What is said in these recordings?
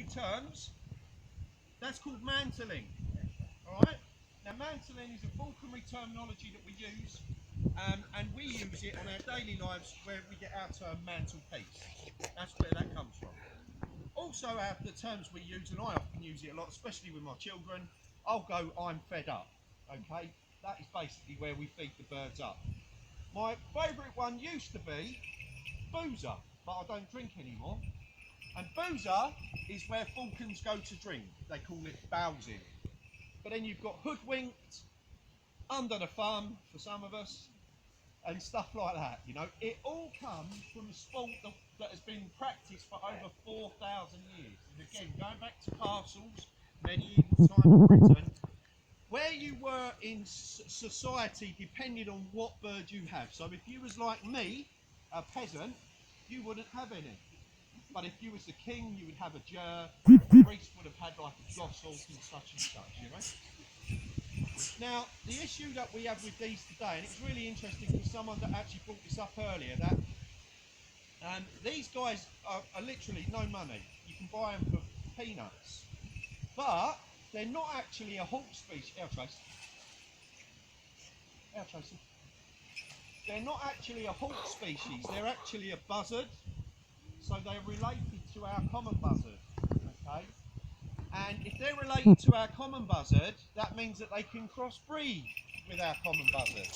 terms, that's called mantling. Alright? Now mantling is a falconry terminology that we use, and we use it on our daily lives where we get our term mantelpiece. That's where that comes from. Also the terms we use, and I often use it a lot, especially with my children, I'll go, I'm fed up. Okay? That is basically where we feed the birds up. My favourite one used to be boozer, but I don't drink anymore. And boozer is where falcons go to drink. They call it bowsing. But then you've got hoodwinked, under the thumb for some of us, and stuff like that. You know, it all comes from a sport that has been practiced for over 4,000 years. And again, going back to castles, medieval time in Britain, where you were in society depended on what bird you have. So if you was like me, a peasant, you wouldn't have any. But if you was the king, you would have a jur, the priest would have had like a goshawk and such, you know. Now, the issue that we have with these today, and it's really interesting for someone that actually brought this up earlier, that these guys are literally no money. You can buy them for peanuts. But they're not actually a hawk species. They're not actually a hawk species, they're actually a buzzard. So they're related to our common buzzard, okay? And if they're related to our common buzzard, that means that they can crossbreed with our common buzzard.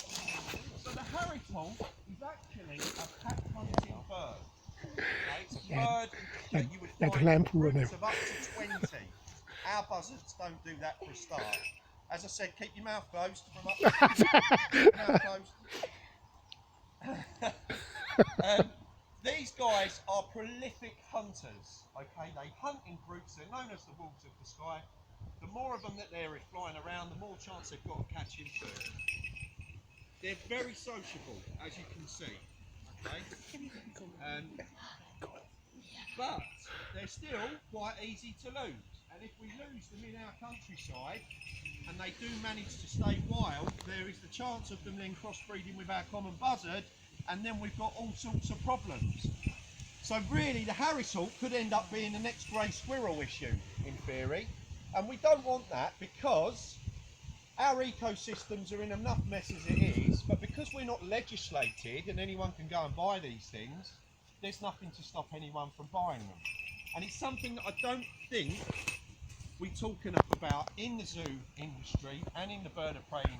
So the harriet-hawk is actually a pack-hunting bird. Okay? It's a bird that you would find in groups of up to 20. Our buzzards don't do that for a start. As I said, keep your mouth closed from up there. Mouth closed. These guys are prolific hunters, okay? They hunt in groups, they're known as the wolves of the sky. The more of them that there is flying around, the more chance they've got of catching food. They're very sociable, as you can see, okay? But they're still quite easy to lose. And if we lose them in our countryside, and they do manage to stay wild, there is the chance of them then crossbreeding with our common buzzard, and then we've got all sorts of problems. So really the harriet-hawk could end up being the next grey squirrel issue, in theory. And we don't want that because our ecosystems are in enough mess as it is, but because we're not legislated and anyone can go and buy these things, there's nothing to stop anyone from buying them. And it's something that I don't think we talk enough about in the zoo industry and in the bird of prey industry.